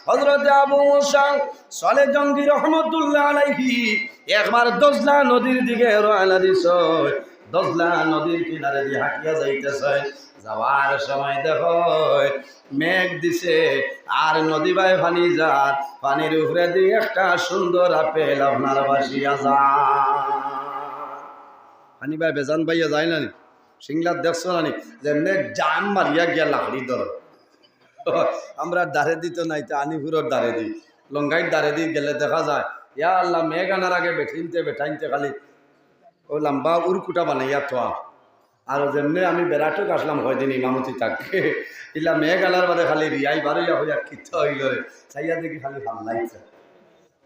হযরত আবু মুসা সালে জঙ্গি রহমতুল্লাহ আলাইহি একবার দজলা নদীর দিকে রওনা দিছে। দজলা নদীর কিনারে দিয়ে হাঁটিয়া যাইতেছে। যাওয়ার সময় দেখো মেঘ দিছে আর নদী বাই পানি যার পানির উপরে দিয়ে একটা সুন্দর আপেল আপনার ভাসিয়া যায়। পানি বাই বেজান বাইয়া যায় না, সিংলার দেখছো না যে মেঘ জান মারিয়া গিয়া লাকড়ি ধর। আমরা দাঁড়ে দিত নাই তো আনিপুরের দাঁড়ে দিই, লঙ্গাইর দাঁড়ে দিয়ে গেলে দেখা যায় ইয়া আল্লাহ মেঘ আনার আগে বেঠাইনতে খালি ও লম্বা উরকুটা বানাইয়া থোয়া। আর যেমনি আমি বেড়াটুক আসলাম কয়দিন ইমামতি থাকবে ইলা মেঘ আনার বাদে খালি রিয়াই বারইয়া হইয়া কিচ্ছ হইল রে চাইয়া দেখি খালি ভাল লাগছে।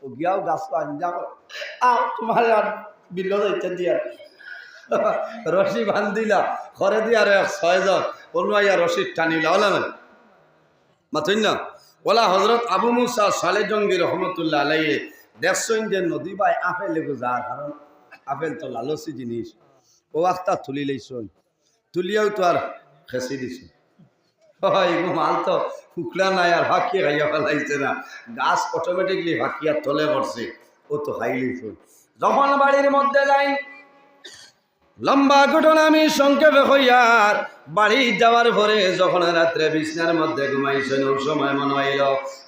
ও গিয়াও গাছ আনজা তোমার আর বিল যাইতে দিয়া রশি বান্ধিলা ঘরে দিয়ে আর 6 জন অনুয়াইয়া রশি টানিলা ওলা না মাথুন না ওলা। হযরত আবু মুসা সালে জঙ্গি রহমতুল্লাহ আলাইহি দেখছেন যে নদী বাই আপেল লেগু যার কারণ আপেল তো লালসি জিনিস। ও আস্তা তুলি লইছন, তুলিয়াও তো আর খেসি দিছ। এগো মাল তো ফুকলা নাই আর ভাকিয়ে খাইয়া ফেলাইছে না, গাছ অটোমেটিকলি ভাকিয়া তলে পড়ছে, ও তো খাই লইছন। যখন বাড়ির মধ্যে যাই লম্বা ঘটনা আমি সংক্ষেপে হইয়ার বাড়ি যাওয়ার পরে যখন রাত্রে বিছনার মধ্যে ঘুমাইছেন ওই সময় মনে হইল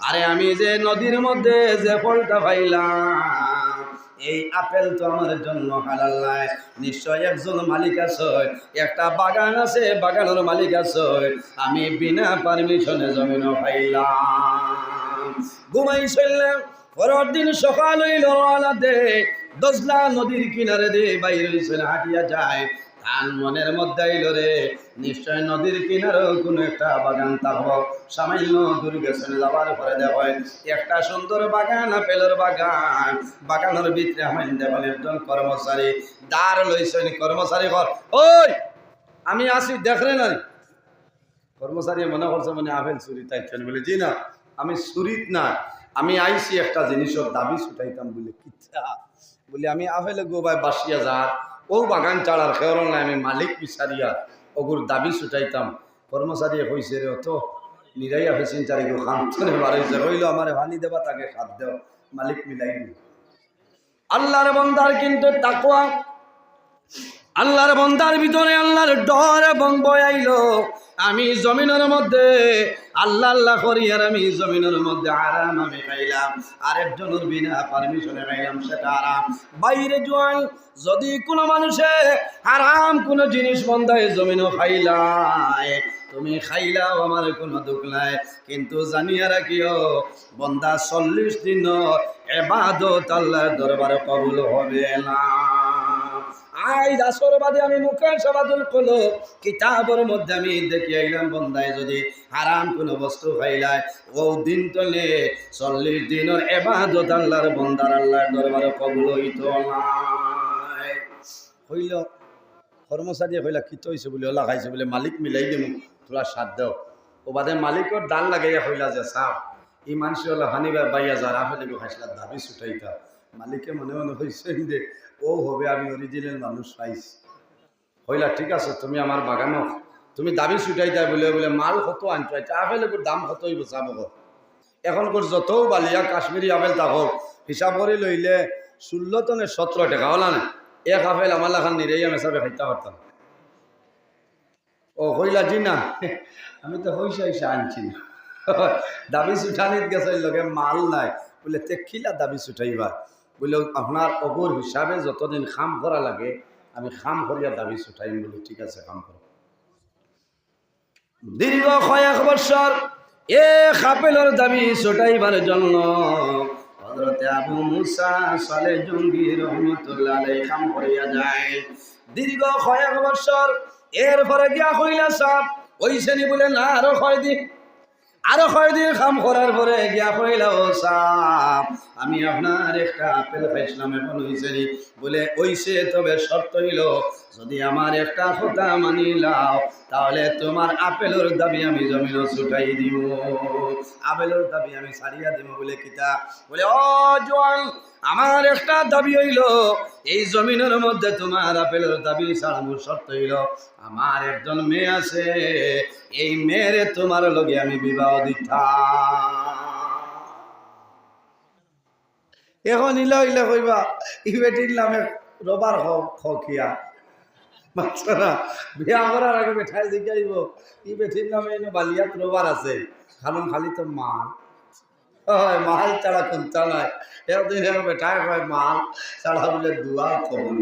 আরে আমি যে নদীর মধ্যে যে ফলটা পাইলাম এই আপেল তো আমার জন্য হালাল নাই, নিশ্চয় একজন মালিক আছে, একটা বাগান আছে, বাগানের মালিক আছে, আমি বিনা পারমিশনে জমিন পাইলাম। ঘুমাইছিলাম পরের দিন সকাল হইল আলাদে দজলা নদীর কিনারে দিয়ে বাইরে হইছেন হাঁটিয়া যায়। তার মনের মধ্যে আইল রে নিশ্চয় নদীর কিনারেও কোনো একটা বাগান থাকবো। সামান্য দূর গেছেন, যাবার পরে দেখো একটা সুন্দর বাগান, আপেলের বাগান। বাগানের ভিতরে আমার দেখেন একজন কর্মচারী দাঁড় লইছেন। কর্মচারী ঘর ওই আমি আসি দেখলে না। কর্মচারী মনে করছে মানে আপেল চুরি তাইছেন বলে জি না আমি চুরিত না, আমি আইসি একটা জিনিসের দাবি ছুটাইতাম বলে কিচ্ছা বলি আমি আফেলে গোবাই বাসিয়া যা ও বাগান চাড়ার খেয়াল নাই, আমি মালিক বিচারিয়া ওগুর দাবি ছুটাইতাম। কর্মচারী হয়েছে রে অত নিরাইয়া ফেসিন চারিগো খান্তনে বাড়াইছে রইল আমার ভানি দেবা তাকে খাদ দেও মালিক মিলাই দি। আল্লাহর বন্দার কিন্তু তাকওয়া, আল্লাহর বন্দার ভিতরে আল্লাহর ডর এবং ভয় আইলো। আমি জমিনের মধ্যে আল্লাহ আল্লাহ করি আর আমি জমিনের মধ্যে আরাম আমি খাইলাম, আরেকজনের বিনা পারমিশনে খাইলাম সেটা আরাম। বাইরে জোয়াল যদি কোনো মানুষে আরাম কোনো জিনিস বন্ধায় জমিনও খাইলায় তুমি খাইলাও আমার কোনো দুঃখ নাই, কিন্তু জানিয়া রাখিও বন্দা 40 দিন ইবাদত আল্লাহর দরবারে কবুল হবে না। আজ আসর বাদে আমি মুখে সবাদুল কলো কিতাবের মধ্যে আমি দেখি আইলাম বন্দায় যদি হারাম কোনো বস্তু খাইলায় ও দিন তলে 40 দিনের ইবাদত আল্লাহর বন্দার আল্লাহর দরবারে কবুল হইতো না। হইল কর্মচারী হইলা কিত হইছে বলে ওলা খাইছে বলে মালিক মিলাই দিম তোরা সাথ দেও। ও বাদে মালিকর ডাল লাগাইয়া হইলা যে সাপ এই মানুষ ওলা হানিবার বাইয়া যার আফেলে খাইছিলা দাবি ছুটাইতা। মালিকে মনে মনে হয়েছে যে ও হবে আমি অরিজিনাল মানুষ পাইছি। হইলা ঠিক আছে তুমি আমার বাগানো তুমি দাবি ছুটাই দেয় বলে বলে মাল কত আনতে আপেল দাম কত হইব চাব। এখন কর যত বালিয়া কাশ্মীরি আপেল তা হোক হিসাব করে লইলে 16 টনে 17 টাকা হলা না। এক আপেল আমার লাখান নিরাইয়া মেসাবে খাইতে পারতাম। ও হইলা জি না আমি তো হইসা আনছি না দাবি ছুটানিত গেছে লগে মাল নাই বলে তেখিলা দাবি ছুটাইবা বলে আপনার অগর হিসাবে যতদিন খাম করা লাগে আমি খাম করিয়া দাবি ছুটাইম বলে ঠিক আছে খাম করো। দীর্ঘ কয়েক বছর এ আপেলের দাবি ছুটাইবার জন্য হযরতে আবু মুসা সালে জঙ্গি রহমতুল্লাহ আলাইহি খাম করিয়া যায়। দীর্ঘ কয়েক বছর এরপরে গিয়া কইলা সাপ ওইছেনি বলে না আরো কয়দিন কাম করার পরে গিয়া কইলা ও সাপ আমি আপনার একটা আপেল খাইছিলাম এখন হইছে নি বলে ওইছে, তবে শর্ত হইল যদি আমার একটা কথা মানিলাও তাহলে তোমার আপেলের দাবি আমি জমিন ছুটাই দিব, আপেলের দাবি আমি ছাড়িয়া দিব। বলে কিতা বলে ও জোয়ান আমার একটা দাবি হইল এই জমিনের মধ্যে তোমার আপেলের দাবি ছাড়ানো শর্ত হইল আমার একজন মেয়ে আছে এই মেয়েরে তোমার লগে আমি বিবাহ দিতাম। এখন ইলা ইলা কইবা ই বেটির নামে রবার খিয়া মাছরা বিয়া করার আগে বেঠাই জিগাইব ই বেটির নামে এনে বালিয়াত রবার আছে কারণ খালি তো মাল হয় মাল ছাড়া কোনটা নাই একদিন বেটায় কয় মাল ছাড়া বলে দুয়া কবল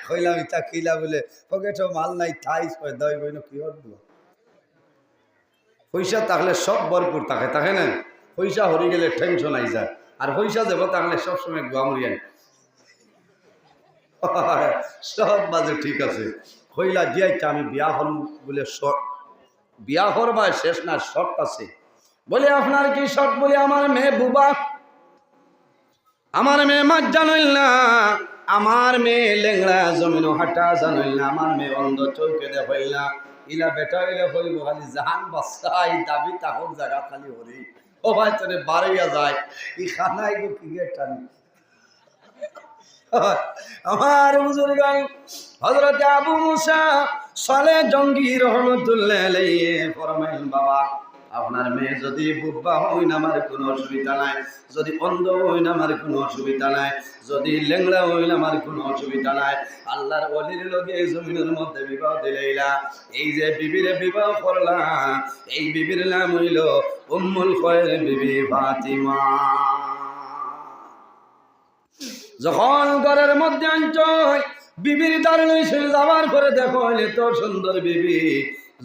কইলাম ইটা খিলা বলে পকেটও মাল নাই থাইস কয় দই বইন কিহর দুয়া পয়সা থাকলে সব ভরপুর থাকে না পয়সা হরি গেলে টেনশন আই যায় আর পয়সা দেবো তাহলে সবসময় গুয়ামরিয়ান সব বাজে ঠিক আছে কইলা দিয়াইটা আমি বিয়া হল বলে শর্ট বিয়া হরবা শেষ না শর্ট আছে বলে আপনার কি শর্ট বলে আমার মেয়ে বুবা আমার মেয়ে মাছ জানইল না আমার মেয়ে লেংড়া জমিন হাঁটা জানইল না আমার মেয়ে অন্ধ চৌকে দেখাইল না ইলা বেটা ইলা হইব খালি জাহান বাসাই দাবি তাহর জায়গা খালি হরি ও ভাই তোরে বাড়াইয়া যায় ই খানাই গো ক্রিকেট টানি আমার বুজুর্গ হযরত আবু মুসা সালে জঙ্গি রহমাতুল্লাহ আলাইহি ফরমাইল বাবা আপনার মেয়ে যদি বুব্বা হই না আমার কোনো অসুবিধা নাই যদি অন্ধ হই না আমার কোনো অসুবিধা নাই যদি লেংড়া হই না আমার কোনো অসুবিধা নাই আল্লাহর ওলির লগে জমিনের মধ্যে বিবাহ দিলাইলা এই যে বিবিরে বিবাহ করলাম এই বিবির নাম হইল উম্মুল খয়র বিবি ফাতিমা যখন ঘরের মধ্যে আনছয় বিবির দ্বার লইছিল যাওয়ার পরে দেখো এত সুন্দর বিবি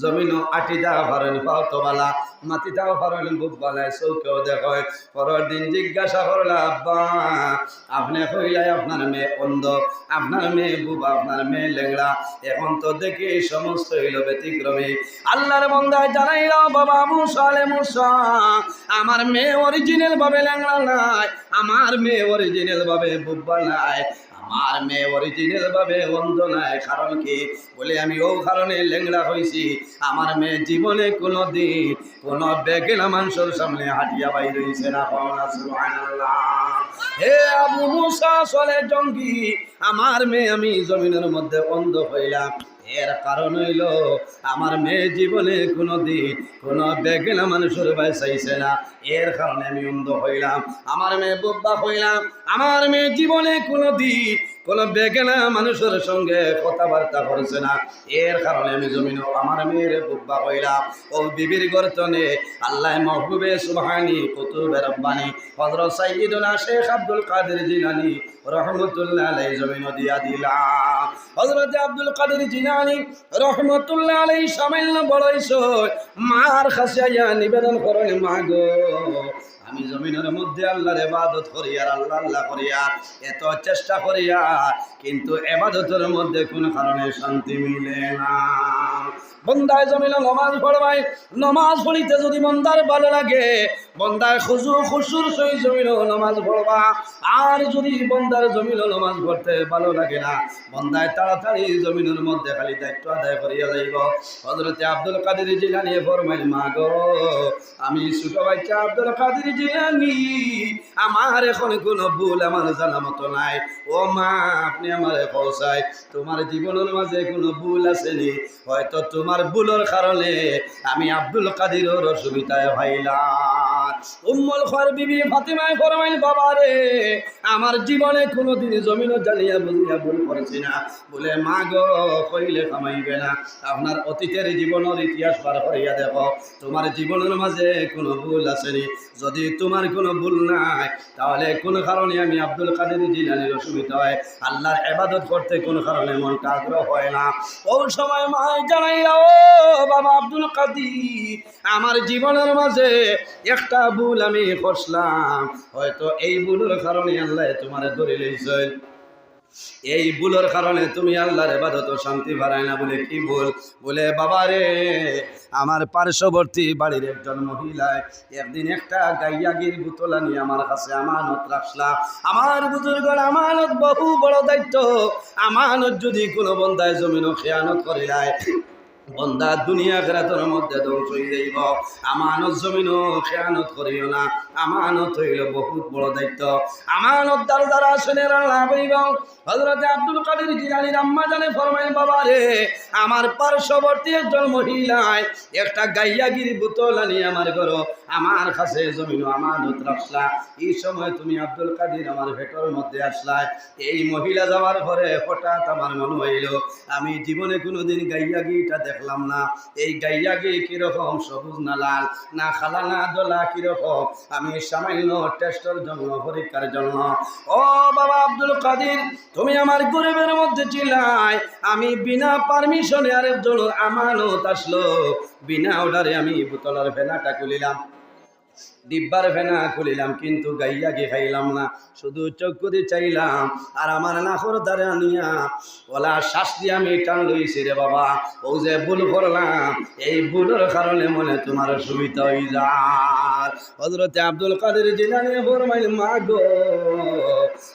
জমিনও আটিটা ভরেন পাওতবালা মাটিটাও ভরেন বুকবালায় চৌকেও দেখো পরের দিন জিজ্ঞাসা করলা আব্বা আপনি কইলাই আপনার মেয়ে অন্ধ আপনার মেয়ে বুবা আপনার মেয়ে লেংড়া এখন তো দেখি সমস্ত হইল ব্যতিক্রমী আল্লাহর বান্দায় জানাইলাম বাবা মুসা মুসা আমার মেয়ে অরিজিনাল ভাবে লেংড়া নাই আমার মেয়ে অরিজিনাল ভাবে বুবা নাই আমার মেয়ে অরিজিনাল ভাবে অন্ধ নাই কারণ কি বলে আমি ও কারণে লেংড়া হয়েছি আমার মেয়ে জীবনে কোনো দিন কোনো বেগেলা মানুষের সামনে হাঁটিয়া বাই রয়েছে না সুবহানাল্লাহ হে আবু মুসা চলে জঙ্গি আমার মেয়ে আমি জমিনের মধ্যে অন্ধ হইলাম এর কারণ হইল আমার মেয়ে জীবনে কোনো দিন কোনো বেগেলা মানুষের ভাই চাইছে না এর কারণে আমি অন্ধ হইলাম আমার মেয়ে বুব্বা হইলাম আমার মেয়ে জীবনে কোনো দিন কোনো বেগেলা মানুষের সঙ্গে কথাবার্তা করছে না এর কারণে আমি জমিন আমার মেয়ের বুব্বা হইলাম ও বিবির গর্তনে আল্লাহ মাহবুবে সুবহানি কুতুবে রব্বানি হযরত সাইয়্যিদুনা শেখ আব্দুল কাদের জিলানী রহমতুল্লাহ আলাইহি জমিন দিয়া দিলাম হযরত আব্দুল কাদের জিলানী রহমতুল্লাহ আলাইহি সামান্য বড়ইছ মার খাসিয়া নিবেদন করেন মা গো আমি জমিনের মধ্যে আল্লাহর ইবাদত করি আর আল্লাহ আল্লাহ করি আর এত চেষ্টা করি আর কিন্তু ইবাদতের মধ্যে কোনো কারণে শান্তি মিলে না বন্দায় জমিনে নামাজ পড়বাই নামাজ পড়িতে যদি বন্দার ভালো লাগে বন্দায় খুশুর সহিত জমিনে নামাজ পড়বা আর যদি বন্দার জমিনে নামাজ পড়তে ভালো লাগে না বন্দায় তাড়াতাড়ি জমিনের মধ্যে খালি দায়িত্ব আদায় করিয়া যাইব হযরত আব্দুল কাদের জিলানী ফরমাইল মা গো আমি ছোট বাচ্চা আব্দুল কাদের জিলানী আমার এখন কোনো ভুল আমার জানা মতো নাই ও মা আপনি আমার পৌঁছায় তোমার জীবনের মাঝে কোনো ভুল আসেনি হয়তো তোমার ভুলের কারণে আমি আব্দুল কাদিরের অসুবিধায় ভাইলাম উম্মুল খয়র বিবি ফাতিমায় ফরমাইল বাবা রে আমার জীবনে কোনোদিন জমিন জ্বালিয়া বুঝিয়া ভুল করেছি না বলে মা গো কইলে কামাইবে না আপনার অতীতের জীবনের ইতিহাস পার করিয়া দেখো তোমার জীবনের মাঝে কোনো ভুল আসেনি যদি তোমার কোনো ভুল নাই তাহলে কোনো কারণে আমি আব্দুল কাদের জিলানীর অসুবিধা হয় আল্লাহর ইবাদত করতে কোনো কারণে মনটা আগ্রহ হয় না ওই সময় মা জানাইলা ও বাবা আব্দুল কাদের আমার জীবনের মাঝে একটা ভুল আমি করলাম হয়তো এই ভুলের কারণে আল্লাহ তোমার ধরে লইছে এই ভুলের কারণে তুমি আল্লাহর ইবাদত শান্তি পারাই না বলে কি ভুল বলে বাবা রে আমার পার্শ্ববর্তী বাড়ির একজন মহিলায় একদিন একটা গাইয়াগির বোতলা নিয়ে আমার কাছে আমানত রাখলা আমার বুজুর্গর আমানত বহু বড় দায়িত্ব আমানত যদি কোনো বন্দায় জমিনও খেয়ানত করে যায় বন্দা দুনিয়া আখিরাতের মধ্যে ধ্বংস হয়ে যাইব। আমানত জমিনও খেয়ানত করিও না। আমানত হইল বহুত বড় দায়িত্ব। আমানত যারা আসেন এরা লাভ হইব। হযরত আব্দুল কাদের জিলানীর আম্মা জানে ফরমায়, বাবা রে, আমার পার্শ্ববর্তী একজন মহিলায় একটা গাইয়াগিরি বোতল আনি আমার ঘর আমার কাছে জমিন আমানত রাখলা। এই সময় তুমি আব্দুল কাদের আমার ভেতর মধ্যে আসলা। এই মহিলা যাওয়ার পরে হঠাৎ আমার মনে হইল আমি জীবনে কোনোদিন গাইয়াগিটা দেখলাম না। এই গাইয়াগি কিরকম, সবুজ না লাল না খালা না দোলা কিরকম, আমি সামান্য টেস্টের জন্য, পরীক্ষার জন্য। ও বাবা আব্দুল কাদের, তুমি আমার গরিবের মধ্যে ছিলাই। আমি বিনা পারমিশনে আরেকজন আমানত আসলো, বিনা অর্ডারে আমি বোতলের ফেনাটা খুলিলাম, ডিব্বার ফেনা খুলিলাম, কিন্তু গাইয়াগি খাইলাম না। শুধু চক্ষু দিয়ে চাইলাম আর আমার নাখর দ্বারা আনিয়া ওলা শ্বাস দিয়ে আমি টান লইছি রে বাবা। ও যে ভুল করলাম, এই ভুলের কারণে মনে তোমার সুবিধা হয়ে যায়। হযরতে আব্দুল কাদের জিলানী ফরমাইল, মা গো,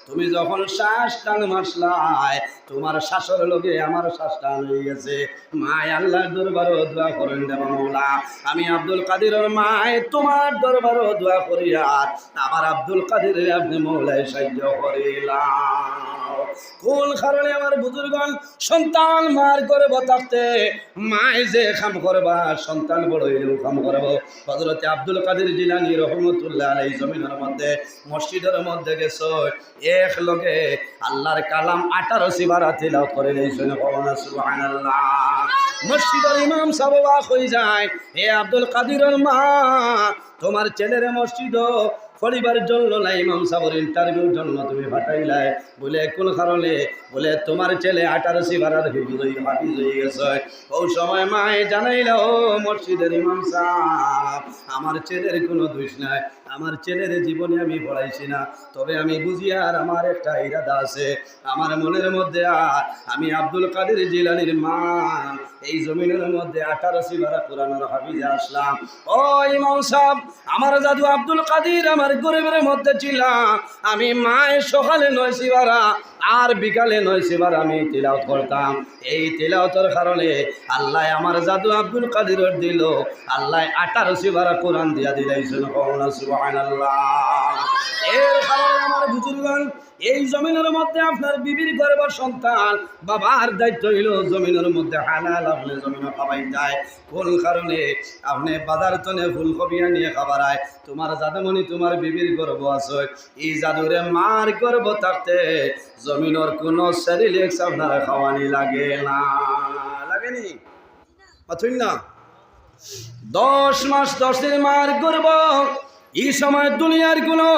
তুমি যখন শ্বাস টান মারলাই, তোমার শ্বাসের লগে আমার শ্বাস টান হয়ে গেছে। মায় আল্লাহর দরবারে দোয়া করেন দেব মওলা, আমি আব্দুল কাদেরের মায় তোমার দরবারে দোয়া করি আর আমার আব্দুল কাদের আপনি মওলায় সাহায্য করিলাম। কোন কারণে আমার বুজুর্গণ সন্তান মার গর্ভ থাকতে মায় যে কাম করবা, সন্তান বড় হইলেও কাম করব। হযরতে আব্দুল কাদের জিলানী রহমতুল্লাহ আলাইহি জমিনের মধ্যে মসজিদের মধ্যে গেছে, এক লগে আল্লাহর কালাম 18 সিবারা তিলাওয়াত করে লইছেন। সুবহানাল্লাহ। মসজিদের ইমাম সাহেব অবাক হয়ে যায়, হে আব্দুল কাদেরের মা, তোমার ছেলের মসজিদ পরিবারের জন্য না, ইমাম সাহেবের ইন্টারভিউর জন্য তুমি পাঠাইলাই। বলে কোন কারণে? বলে তোমার ছেলে 18 সিবারার হাফিজ হয়ে গেছে। ওই সময় মায়ে জানাইল, ও মসজিদের ইমাম সাহেব, আমার ছেলের কোনো দোষ নাই, আমার ছেলের জীবনে আমি পড়াইছি না, তবে আমি বুঝি আর আমার একটা ইরাদা আছে আমার মনের মধ্যে। আর আমি আব্দুল কাদের জিলানীর মা এই জমিনের মধ্যে 18 সিবারা কোরআনের হাফিজে আসলাম। ও ইমাম সাহেব, আমার দাদু আব্দুল কাদের আমার গরিবের মধ্যে ছিলাম। আমি মায়ের সকালে 9 সিবারা আর বিকালে 9 সিবারা আমি তিলাওয়াত করতাম। এই তিলাওয়াতের কারণে আল্লাহ আমার জাদু আব্দুল কাদেরের দিল, আল্লাহ 18 সিবারা কোরআন দিয়া দিলাইছেন। সুবহানাল্লাহ। এর কারণে আমার বুজুর্গগণ, এই জমিনের মধ্যে আপনার বিবির গর্ভ সন্তান, বাবার দায়িত্ব হইল জমিনের মধ্যে হালাল আপনি জমিন খাবাই যায়। কোন কারণে? আপনি বাজার তনে ফুলকপিয়া নিয়ে খাবারায়, তোমার জাদুমণি তোমার বিবির গর্ভ আছে, এই জাদুরে মার গর্ভ থাকতে জমিনের কোনো সেরিলেক্স আপনার খাওয়ানি লাগে না, লাগেনি? অথই না 10 মাস 10 দিন মার গর্ভ, এই সময় দুনিয়ার কোনো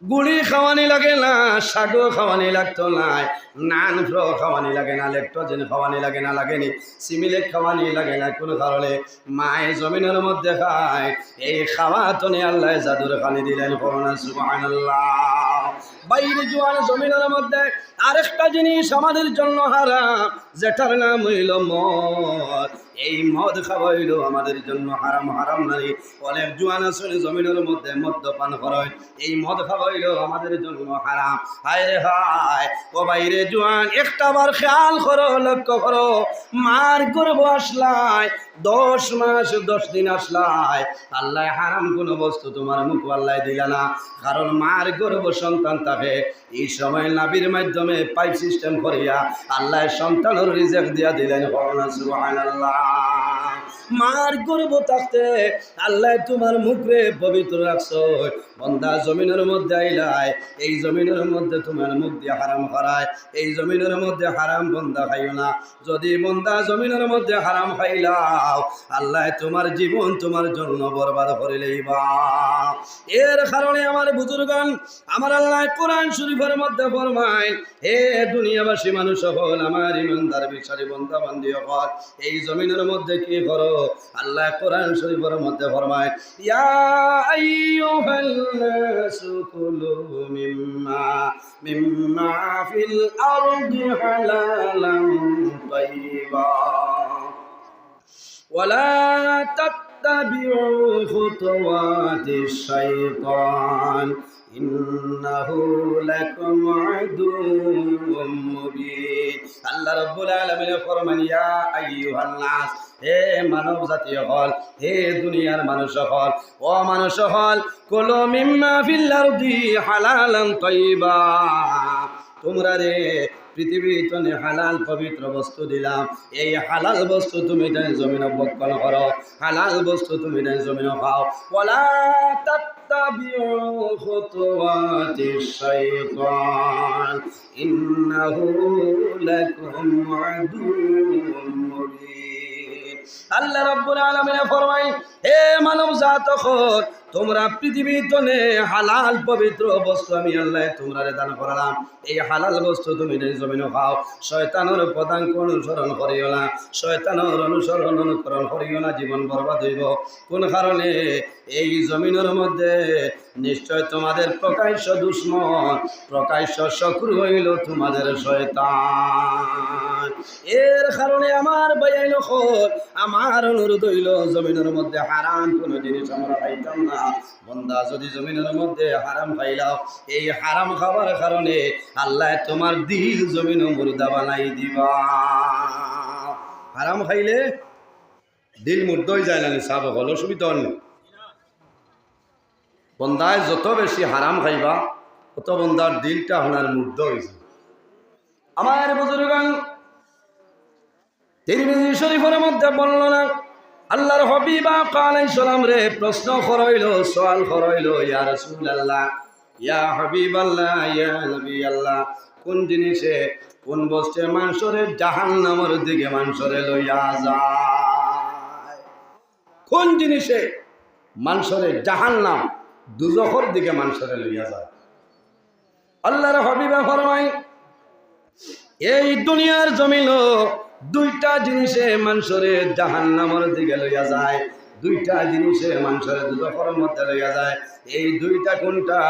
গুড়ি খাওয়ানি লাগে না, শাকও খাওয়ানি লাগতো না, নান ফ্রো খাওয়ানি লাগে না, লেকটোজেন খাওয়ানি লাগে না, লাগেনি? সিমিলেট খাওয়ানি লাগে না। কোনো কারণে মায়ে জমিনের মধ্যে খায়, এই খাওয়া তনে আল্লাহ জাদুর খানি দিলেন। সুবহানাল্লাহ। বাইরে জোয়ান জমিনের মধ্যে আরেকটা জিনিস আমাদের জন্য হারাম, যেটার নাম হইল মদ। এই মদ খাওয়া হইল আমাদের জন্য হারাম। হারাম নাই, অনেক জোয়ান আসলে জমিনের মধ্যে মদ্যপান করে, এই মদ খাওয়া হইল আমাদের জন্য হারাম। হায় রে হায়, ও বাইরে জোয়ান, একটা বার খেয়াল করো, লক্ষ্য করো, মার গর্ভ আসলাই 10 মাস 10 দিন আসলাই, আল্লাহ হারাম কোনো বস্তু তোমার মুখ আল্লাহ দিলা না। কারণ মার গর্ভ সন্তান থাকে, এই সময় নাভির মাধ্যমে পাইপ সিস্টেম করিয়া আল্লাহ সন্তানের রিজেক্ট দিয়া দিলেন। সুবহানাল্লাহ। মার গর্ভ থাকতে আল্লাহ তোমার মুখরে পবিত্র রাখছো। বন্দা জমিনের মধ্যে আইলাই, এই জমিনের মধ্যে তোমার মুখ দিয়ে হারাম খারায়, এই জমিনের মধ্যে হারাম বন্দা খাইও না। যদি বন্দা জমিনের মধ্যে হারাম খাইলাও, আল্লাহ তোমার জীবন তোমার জন্য বরবাদ করে লইবা। এর কারণে আমার বুজুর্গণ, আমার আল্লাহ কোরআন শরীফের মধ্যে ফরমায়, হে দুনিয়াবাসী মানুষ হল, আমার ইমানদার বিশ্বাসী বন্দা বান্দি হল, এই জমিনের মধ্যে কি করো? আল্লাহ কোরআন শরীফের মধ্যে ফরমায়, ইয়া আইয়ুহাল নাসু কুলু মিম্মা ফিল আরদি হালালান তাইয়্যিবা ওয়ালা তাত্তাবিউ খুতুওয়াতিশ শাইতান ইন্নাহু লাকুম আদুউম মুবিন। আল্লাহ রাব্বুল আলামিন ফরমান, ইয়া আইয়ুহান নাস, হে মানব জাতীয় হল, হে দুনিয়ার মানুষ হল, ও মানুষ হল, কুলু মিম্মা ফিল আরদি হালালান তাইয়্যিবা। তোমরা রে পৃথিবীতে হালাল পবিত্র বস্তু দিলাম, এই হালাল বস্তু তুমি জমিন ভক্ষণ করো, হালাল বস্তু তুমি জমিন খাও। ওয়ালা তাত্তাবিউ খুতুওয়াতিশ শাইতান ইন্নাহু লাকুম আদুউম মুবিন। আল্লাহ রাব্বুল আলামিন ফরমায়, হে মানব জাত হল, তোমরা পৃথিবীতে হালাল পবিত্র বস্তু আমি আল্লাহ তোমরা দান করলাম, এই হালাল বস্তু তুমি জমিনে খাও। শয়তানের পদাঙ্ক অনুসরণ করিও না, শয়তানের অনুকরণ করিও না, জীবন বরবাদ হইব। কোন কারণে? এই জমিনের মধ্যে নিশ্চয় তোমাদের প্রকাশ্য দুশ্মন, প্রকাশ্য শত্রু হইল তোমাদের শয়তান। এর কারণে আমার বাইন হল, আমার অনুরোধ হইল, জমিনের মধ্যে হারাম কোনো জিনিস আমরা খাইতাম না। বন্দা যদি জমিনের মধ্যে হারাম খাইলাও, এই হারাম খাবার কারণে আল্লাহ তোমার দিল জমিন মুর্দা বানাই দিবা। হারাম খাইলে দিল মুর্দা হয়ে যায় না, সাব হল অসুবিধা হল। বন্দায় যত বেশি হারাম খাইবা তত বন্দার দিলটা আপনার মুর্দা হয়েছে। আমার বুজুর্গান তিরমিজি শরীফের মধ্যে বর্ণনা, আল্লাহর হাবিব আলাইহিস সালাম রে প্রশ্ন করাইল, সওয়াল করাইল, ইয়া রাসূলুল্লাহ, ইয়া হাবিবাল্লাহ, ইয়া নবী আল্লাহ, কোন জিনিসে কোন বস্তে মানুষরে জাহান্নামের দিকে মানুষরে লইয়া যায়? কোন জিনিসে মানুষরে জাহান্নাম দুজখের দিকে মানুষরে লইয়া যায়? আল্লাহর হাবিব ফরমায়, এই দুনিয়ার জমিন দুইটা জিনিসে মানুষরে জাহান্নামের দিকে লইয়া যায়, দুইটা জিনিসে মানুষরে দুজখের মধ্যে লইয়া যায়। এই দুইটা কোনটা?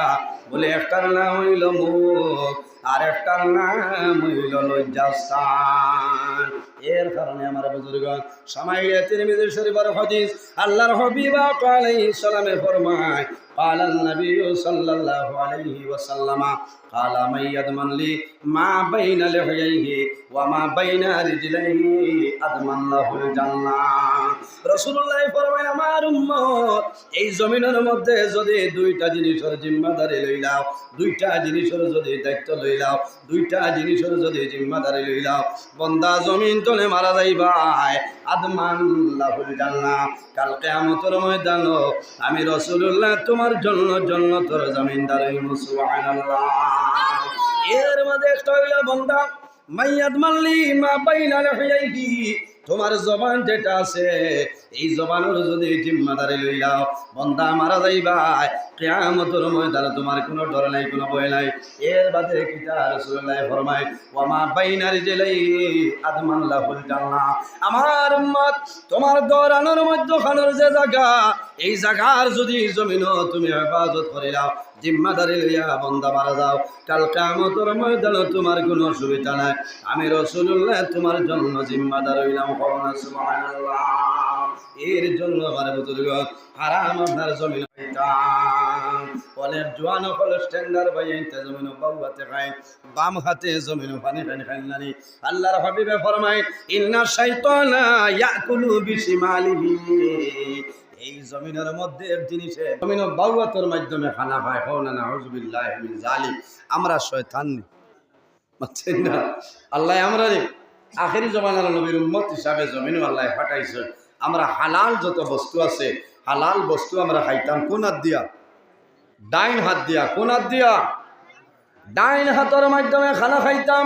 বলে একটার নাম হইল মুখ, আর একটার নাম হইল লজ্জাস্থান। এর কারণে আমার বুজুর্গ সামাইলে তিরমিজি শরীফের হাদিস, আল্লাহর হাবিব আলাইহিস সালামে ফরমায়, قال النبي صلى الله عليه وسلم قال من يضمن لي ما بين لحييه وما بين رجليه أضمن له الجنة। রাসূলুল্লাহ ফরমায়, আমার উম্মত এই জমিনের মধ্যে যদি দুইটা জিনিসের জিম্মাদারি লইলাও, দুইটা জিনিসের যদি দায়িত্ব লইলাও, দুইটা জিনিসের যদি জিম্মাদারি লইলাও, বন্দা জমিন তলে মারা যাইবাই, আদমান লাহুল জান্নাহ। কাল কিয়ামতের ময়দানে আমি রাসূলুল্লাহ তোমার জন্য জান্নাতের জমিনদার হইব। সুবহানাল্লাহ। এর মধ্যে একটা হইল বন্দা মাইয়াদ মাল্লি মা বাইনা লাহিয়াইহি, তোমার জবান যেটা আছে এই জবানের যদি জিম্মাদারি লইলাও, বন্দা মারা যাইবা, কিয়ামতের ময়দানে তোমার কোনো ডর নাই, কোনো ভয় নাই। এর বাদে কিতা রাসূলুল্লাহ ফরমায়, ওয়া মা বাইনা রিজলাইহি আদমান লাহুল জান্নাহ। আমার উম্মত তোমার দরানোর মধ্যখানের যে জায়গা, এই জায়গার যদি জমিনও তুমি হেফাজত করিলাও, জিম্মাদারি লইয়া বন্দা মারা যাও, কাল কিয়ামতের ময়দানে তোমার কোনো অসুবিধা নাই, আমি রাসূলুল্লাহ তোমার জন্য জিম্মাদার হইলাম। সুবহানাল্লাহ। এর জন্য আমার বুজুর্গ হারাম আপনার জমিন খাইতাম, অনেক জোয়ান হল স্ট্যান্ডার বাইতে জমিন বাউয়াতে খাই, বাম হাতে জমিন পানি পানি খাই নানি। আল্লাহর হাবিবে ফরমায়, ইন্না শাইতানা ইয়াকুলু বিশিমালিহি, এই জমিনের মধ্যে এক জিনিসে জমিন বাউয়াতের মাধ্যমে খানা খায়। হও না নাউযুবিল্লাহি মিন যালিক। আমরা শয়তান নি, বুঝছেন না? আল্লাহ আমরা আখেরি জমানার নবীর উম্মত হিসাবে জমিনও আল্লাহ পাঠাইছে। আমরা হালাল যত বস্তু আছে, হালাল বস্তু আমরা খাইতাম কোন হাত দিয়া? ডাইন হাত দিয়া। কোন হাত দিয়া? ডাইন হাতের মাধ্যমে খানা খাইতাম।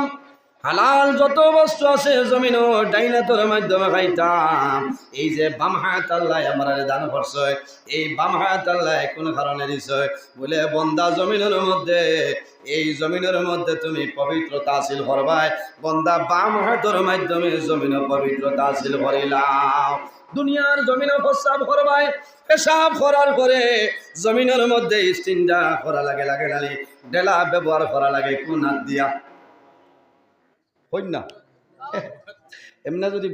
হালাল যত বস্তু আছে জমিনও ডাইন হাতের মাধ্যমে খাইতাম। এই যে বাম হাত আল্লাহ আমরা দান করছে, এই বাম হাত আল্লাহ কোন কারণে দিছে? বলে বন্দা জমিনের মধ্যে, এই জমিনের মধ্যে তুমি পবিত্রতা হাসিল করবাই, বন্দা বাম হাতের মাধ্যমে জমিনে পবিত্রতা হাসিল করিলাম। দুনিয়ার জমিনে পেশাব করবাই, পেশাব করার পরে জমিনের মধ্যে ইস্তিনজা করা লাগে, লাগে নালি ডেলা ব্যবহার করা লাগে কোন হাত দিয়া? হই না এমনা যদি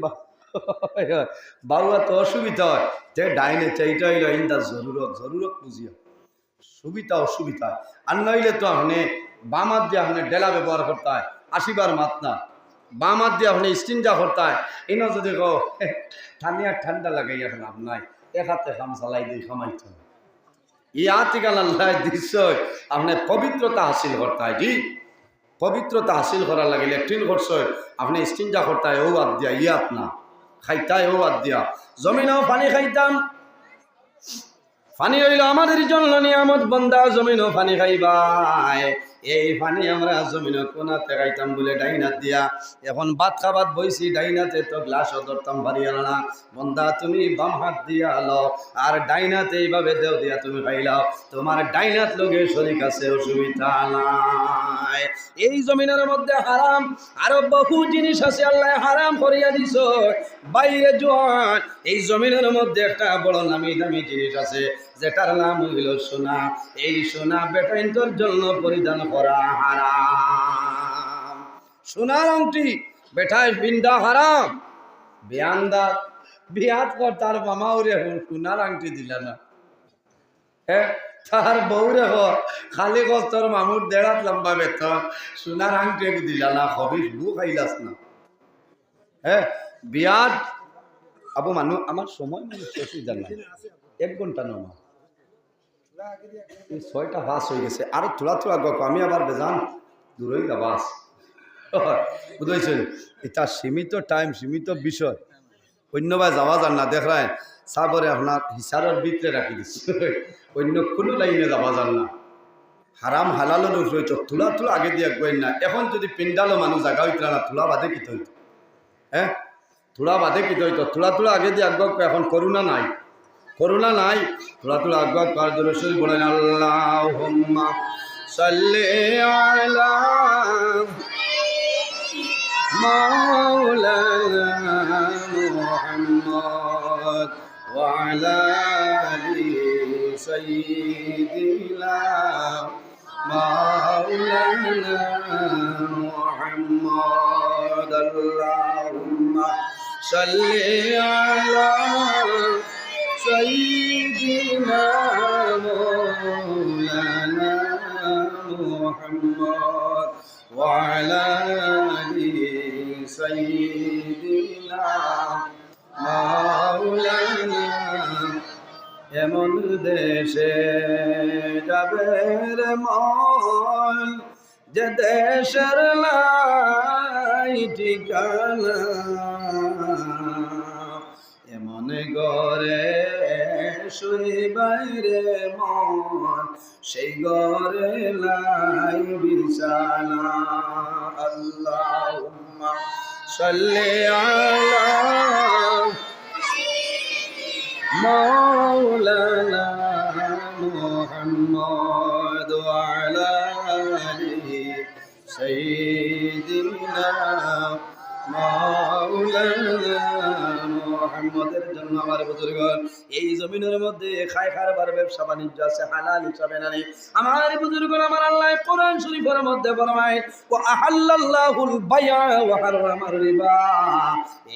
বাউয়া তো অসুবিধা হয়, যে ডাইনে চাইটা হইল ইন্দা জরুরত, জরুরত বুঝিয়া সুবিধা অসুবিধা। আর নইলে তো আপনি বামাত দিয়ে আপনি ডেলা ব্যবহার করতে হয়, আসিবার মাত না, বাম হাত দিয়ে আপনি ইস্তিনজা করতায় ইনো যদি কো ঠান্ডা লাগাই এখন আপনার এক হাতে খাম চালাই দিই খামাইতে ইয়াতিকাল আল্লাহ দৃশ্য আপনি পবিত্রতা হাসিল করতায় জি পবিত্রতা হাসিল করার লাগে ল্যাট্রিন করছে আপনি ইস্তিনজা করতায় ও বাদ দিয়া ইয়াত না খাইতায় ও বাদ দিয়া জমিনেও পানি খাইতাম পানি হইল আমাদের জন্য নিয়ামত বন্দা জমিনও পানি খাইবাই এই পানি আমরা জমিন কোনাতে খাইতাম বলে ডাইনাত দিয়া এখন ভাত খাবাত বইছি ডাইনাতে তো গ্লাসও ধরতাম ভারিয়া না বন্দা তুমি বাম হাত দিয়া আলো আর ডাইনাতে এইভাবে দেও দিয়া তুমি খাইলাও তোমার ডাইনাত লোকে শরীক আছে অসুবিধা নাই এই জমিনের মধ্যে হারাম আরো বহু জিনিস আছে আল্লাহ হারাম করিয়া দিছ বাইরে জোয়ান এই জমিনের মধ্যে একটা বড় নামি দামি জিনিস আছে যেটার নাম হইল সোনা এই সোনা বেটাইন্তর জন্য পরিধান করা হারাম সোনার আংটি বেটায় পিন্দা হারাম বিয়ান্দা বিয়াত কর তার মামাউরে সোনার আংটি দিলা না হ্যাঁ তার বউরে হর খালি কস্তর মামুর দেড়াত লম্বা বেতন সোনার আংটি দিলা না হবিস বু খাইলাস না হ্যাঁ বিয়াত আবু মানুষ আমার সময় মানে শেষই জানা 1 ঘন্টা নয় 6টা বাস হয়ে গেছে আরো থোড়া গপ আমি আবার বেজান দূরই গা বাস বুঝেছেন এটা সীমিত টাইম সীমিত বিষয় অন্যবার যাওয়া যান না দেখ রায় সাবরে আপনার হিসারের ভিতরে রাখি দিচ্ছে অন্য কোনো লাইনে যাওয়া যান না হারাম হালালের উপরে তো তুলা আগে দিয়ে গই না এখন যদি পিন্ডালো মানুষ জায়গা হইত না তুলা বাদে কিতে হইত হ্যাঁ তুলা বাদে কিতে হইত তুলা আগে দিয়ে আগ এখন করুণা নাই তুলা আগ কার্যরসুল বলেন আল্লাহুম্মা সাল্লি আলা মাওলানা মুহাম্মদ ওয়া আলা আলি সাইয়্যিদিনা মাওলানা মুহাম্মদ আল্লাহুম্মা সাল্লি আলা সাইয়্যিদিনা মাওলানা মুহাম্মদ ওয়া আলা আলি সাইয়্যিদিনা মাওলানা এমন দেশে যাবে রে মন যে দেশের লাই ঠিকানা এমন ঘরে শুইবাই রে মন সেই ঘরে লাই বিছানা আল্লাহুম্মা সাল্লি আলা মাওলানা মুহাম্মদ ওয়া আলা আলিহি সাইয়্যিদিনা মাওলানা মুহাম্মদের জন্য আমার বুজুর্গগণ এই জমিনের মধ্যে খায় খারবার ব্যবসা বাণিজ্য আছে হালাল হিসাবে না আমার বুজুর্গগণ আমার আল্লাহ কোরআন শরীফের মধ্যে ফরমায় ওয়া আহাল্লাল্লাহুল বাইআ ওয়া হারামার রিবা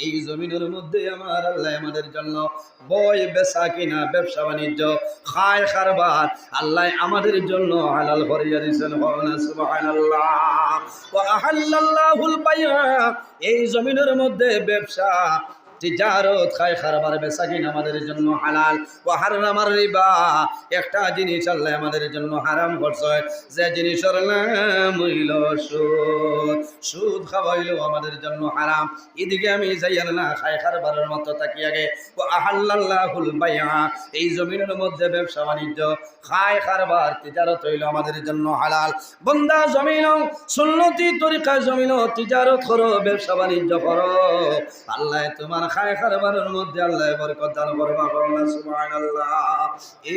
এই জমিনের মধ্যে আমার আল্লাহ আমাদের জন্য বই বেচা কিনা ব্যবসা বাণিজ্য খায় খারবার আল্লাহ আমাদের জন্য হালাল করিয়া দিয়েছেন সুবহানাল্লাহ ওয়া আহাল্লাল্লাহুল বাইআ এই জমিনের মধ্যে ব্যবসা তিজারত খায় খারবার বেচা কিনা আমাদের জন্য হালাল ও হারামার রিবা একটা জিনিস আল্লাহ আমাদের জন্য হারাম করছে যে জিনিসের নাম হইল সুদ খাওয়া হইল আমাদের জন্য হারাম এদিকে আমি যাইয়ার না খায় খারবারের মতো তাকি আগে ও আহাল্লাল্লাহুল বাইআ এই জমিনের মধ্যে ব্যবসা বাণিজ্য খায় খারবার তিজারত হইল আমাদের জন্য হালাল বন্দা জমিন সুন্নতি তরিকা জমিন তিজারত করো ব্যবসা বাণিজ্য করো আল্লাহ তোমার খায় খারবারের মধ্যে আল্লাহ বরকত দান করবা করুন সুবহানাল্লাহ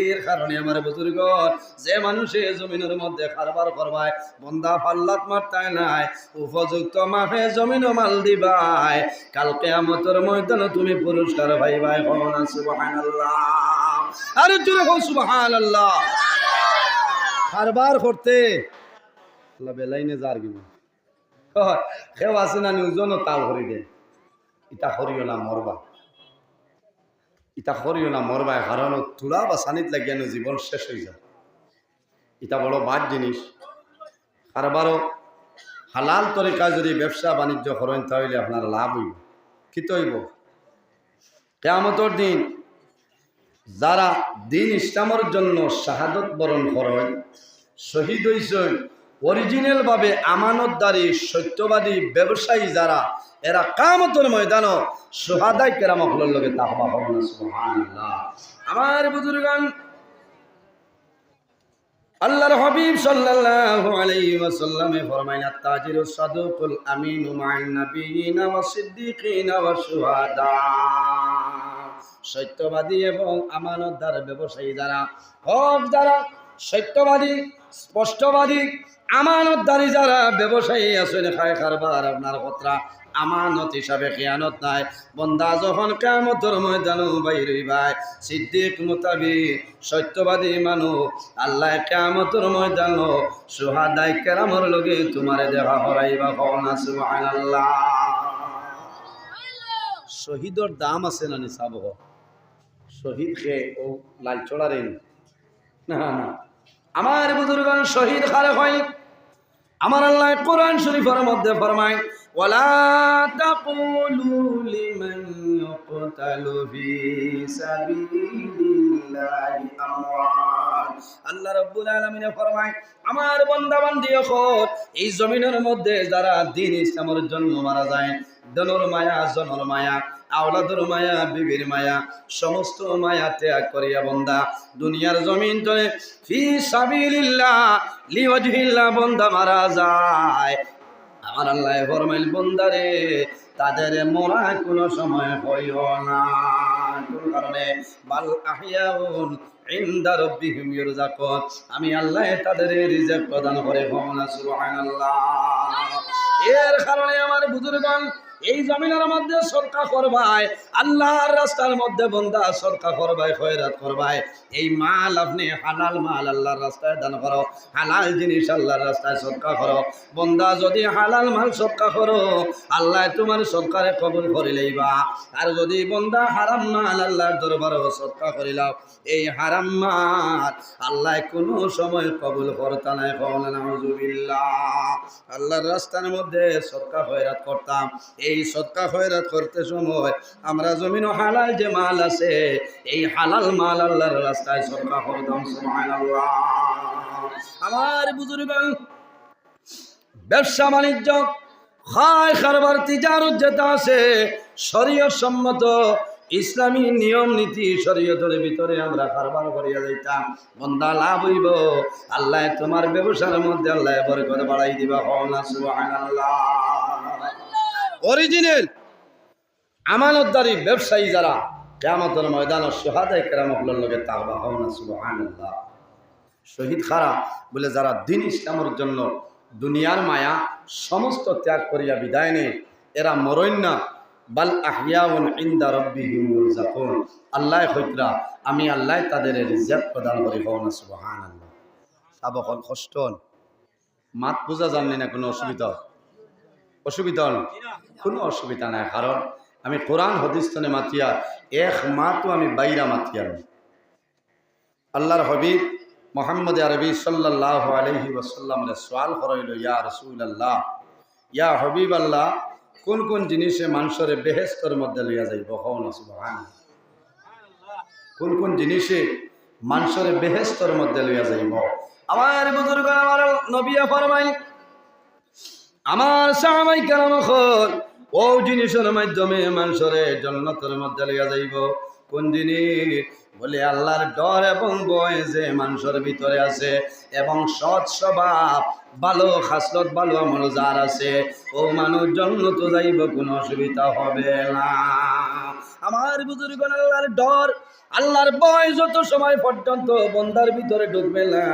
এর কারণে আমার বুজুর্গ যে মানুষে জমিনের মধ্যে খারবার করবায় বন্দা ফাল্লাত মারতায় নাই উপযুক্ত মাফে জমিন মাল দিবাই কাল কিয়ামতের ময়দানে তুমি পুরস্কার পাইবাই করুন সুবহানাল্লাহ আরে জোরে বল সুবহানাল্লাহ খারবার করতে আল্লাহ বেলাইনে যার গিনা কেউ আছে না নিউজনও তাল করে দেয় ইটা করিও না মরবা কারণ তুলা বা সানিত লাগিয়ানো জীবন শেষ হয়ে যায় এটা বড় বাদ জিনিস হালাল তরিকায় যদি ব্যবসা বাণিজ্য করেন তাহলে আপনার লাভ হইব। কি তৈব কিয়ামতের দিন যারা দিন ইসলামের জন্য শাহাদত বরণ করেন, শহীদ হইছেন, অরিজিনাল ভাবে আমানতদারি সত্যবাদী ব্যবসায়ী যারা, এরা কিয়ামতের ময়দানও শুহাদায়ে কেরামগুলোর লগে তাকওয়া হবে না। সুবহানাল্লাহ। আমার বুজুর্গান, আল্লাহর হাবিব সাল্লাল্লাহু আলাইহি ওয়াসাল্লামে ফরমায়, আত-তাজিরুস সাদুকুল আমিনু মা'আন নাবিয়িনা ওয়াস সিদ্দিকিনা ওয়াস শুহাদা। সত্যবাদী এবং আমানতদার ব্যবসায়ী যারা, হক যারা, সত্যবাদী, স্পষ্টবাদী, আমানতদারি যারা ব্যবসায়ী আছেন, খায় কারবার আপনার কথা আমানত হিসাবে খেয়ানত নাই। বন্দা যখন কিয়ামতের ময়দানে বাইর হইবাই, সিদ্দিক মুতাবিক সত্যবাদী মানুষ, আল্লাহ কিয়ামতের ময়দানে শুহাদায়ে কেরামের লগে তোমারে দেখা করাইবা। কওনা সুবহানাল্লাহ। শহীদর দাম আছে না নিসাব? শহীদ কে ও লাল চড়ারেন না না। আমার বুজুর্গান, শহীদ খারে হয়। আমার আল্লাহ কোরআন শরীফের মধ্যে ফরমায়, ওয়ালা তাকুলু লিমান ইউকতালু ফি সাবিলিল্লাহি আমওয়াত। আল্লাহ রাব্বুল আলামিন ফরমায়, আমার বান্দা বান্দি হক, এই জমিনের মধ্যে যারা দ্বীন ইসলামের জন্য মারা যায়, ধনের মায়া, জনের মায়া, আওলাদের মায়া, বিবির মায়া, সমস্ত মায়া ত্যাগ করিয়া বন্দা দুনিয়ার জমিন তলে ফি সাবিলিল্লাহ লিওয়াজহিল্লাহ বন্দা মারা যায়। আমার আল্লাহ ফরমাইল, বন্দারে তাদের মরা কোনো সময় হইও না। কোন কারণে? বাল আহইয়াউন ইনদা রাব্বিহিম ইরযাকুন। আমি আল্লাহ তাদের রিজিক প্রদান করে। সুবহানাল্লাহ। এর কারণে আমার বুজুর্গান, এই জমিনের মধ্যে সদকা করবাই, আল্লাহর রাস্তার মধ্যে বন্দা সদকা করবাই, খয়রাত করবাই। এই মাল আপনি হালাল মাল আল্লাহর রাস্তায় দান করো, হালাল জিনিস আল্লাহর রাস্তায় সদকা করো। বন্দা যদি হালাল মাল সদকা করো, আল্লাহ তোমার সদকারে কবুল করে লইবা। আর যদি বন্দা হারাম মাল আল্লাহর দরবারে সদকা করিলাও, এই হারাম মাল আল্লাহ কোনো সময় কবুল করতা নাই। নাউযুবিল্লাহ। আল্লাহর রাস্তার মধ্যে সদকা খয়রাত করতাম। এই সদকা খয়রাত করতে সময় আমরা জমিন হালাল যে মাল আছে, এই হালাল মাল আল্লাহর রাস্তায় সদকা করতাম। সুবহানাল্লাহ। আমার বুজুর্গ, ব্যবসা বাণিজ্য, খায় কারবার, তিজারত যেটা আছে শরীয়ত সম্মত ইসলামী নিয়ম নীতি শরীয়তের ভিতরে আমরা কারবার করিয়া যাইতাম, বন্দা লাভ হইব। আল্লাহ তোমার ব্যবসার মধ্যে আল্লাহ বরকত বাড়াই দিবা। না সুবহানাল্লাহ। অরিজিনাল আমানতদারি ব্যবসায়ী যারা, কিয়ামতের ময়দানে শুহাদায়ে কেরামগুলোর লগে তাকওয়া হও। না সুবহানাল্লাহ। শহীদ খারা বলে যারা দ্বীন ইসলামের জন্য দুনিয়ার মায়া সমস্ত ত্যাগ করিয়া বিদায় নেয়, এরা মরণ না, বাল আহইয়াউন ইনদা রাব্বিহিম ইরযাকুন। আল্লাহ কইতরা আমি আল্লাহ তাদের রিজিক প্রদান করি। হও না সুবহানাল্লাহ। সাবকল কষ্ট মাত বুঝা জানলি না, কোনো অসুবিধা অসুবিধা কোনো অসুবিধা নাই। কারণ আমি কোরআন হাদিস তনে মাতিয়া এক মাতও আমি বাইরা মাতিয়ার। আল্লাহর হাবিব মুহাম্মদ আরবি সাল্লাল্লাহু আলাইহি ওয়াসাল্লাম রে সওয়াল করাইল, ইয়া রাসূলুল্লাহ, ইয়া হাবিবাল্লাহ, কোন কোন জিনিসে মানুষের বেহেশতের মধ্যে লইয়া যাইব? হও না সুবহানাল্লাহ। কোন কোন জিনিসে মানুষের বেহেশতের মধ্যে লইয়া যাইব? আমার বুজুর্গ, আমার নবী ফরমাই, আমার সাহাবায়ে কেরাম হল ও জিনিসের মাধ্যমে মানুষের জান্নাতের মধ্যে লইয়া যাইব। কোন জিনিস? বলে আল্লাহর ডর এবং ভয় যে মানুষের ভিতরে আছে, এবং সৎ স্বভাব, ভালো খাসলত, ভালো আমল যার আছে, ও মানুষ জান্নাতে যাইব, কোনো অসুবিধা হবে না। আমার বুজুর্গ, আল্লাহর ডর, আল্লাহর ভয় যত সময় পর্যন্ত বন্দার ভিতরে ঢুকবে না,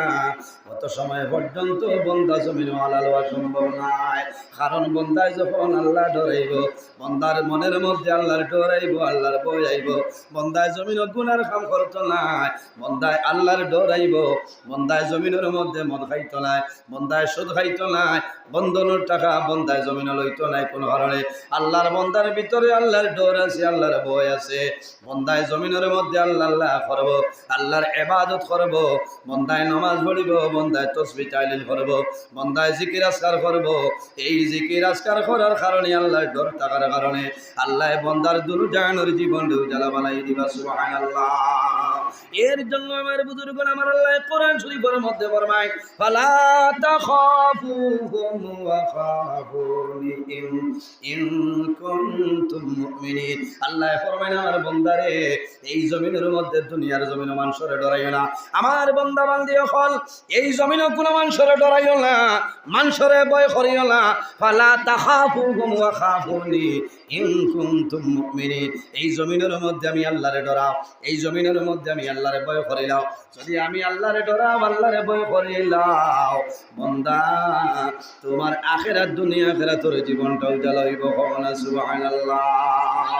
তত সময় পর্যন্ত বন্দা জমিন হালাল হওয়া সম্ভব নয়। কারণ বন্দায় যখন আল্লাহ ডরাইব, বন্দার মনের মধ্যে আল্লাহর ডর আইব, আল্লাহর ভয় আইব, বন্দায় জমিন গুনার কাম করতো নাই, বন্দায় আল্লাহর ডর আইব, বন্দায় জমিনের মধ্যে মদ খাইতো নাই, বন্দায় সুদ খাইতো নাই, বন্ধনের টাকা বন্দায় জমিন লইতো নাই। কোনো কারণে আল্লাহর বন্দার ভিতরে আল্লাহর ডর আছে, আল্লাহর ভয় আছে, বন্দায় জমিনের মধ্যে আল্লাহ আল্লাহ করব, আল্লাহর ইবাদত করব, বন্দায় নামাজ পড়িব, বন্দায় তাসবিহ তাহলিল করব, বন্দায় জিকির আজকার করব। এই জিকির আজকার করার কারণে আল্লাহর ডর থাকার কারণে আল্লাহ বন্দার দুরজানের জীবন উজালা বানাই দিবা। সুবহানাল্লাহ। এর জন্য আমার বুজুর্গরা আমার আল্লাহ কোরআন শরীফের মধ্যে ফরমায়, ফালা তাখাফুহুম ওয়া খাফুনি ইন কুনতুম মুমিনিন। আল্লাহ ফরমায় আমার বান্দারে, এই জমিনের মধ্যে দুনিয়ার জমিন মানুষরে ডরাইও না। আমার বান্দা বান্দি হল এই জমিনে কোনো মানুষরে ডরাইও না, মানুষরে ভয় করিও না। ফালা তাখাফুহুম ওয়া খাফুনি ইন কুনতুম মুমিনিন। এই জমিনের মধ্যে আমি আল্লাহরে ডরাও, এই জমিনের মধ্যে আমি আল্লাহরে ভয় করিলাও। যদি আমি আল্লাহরে ডরাও, আল্লাহরে ভয় করিলাও, বান্দা তোমার আখিরাত দুনিয়া আখিরাতের জীবনটা উজ্জ্বল হইব। সুবহানাল্লাহ।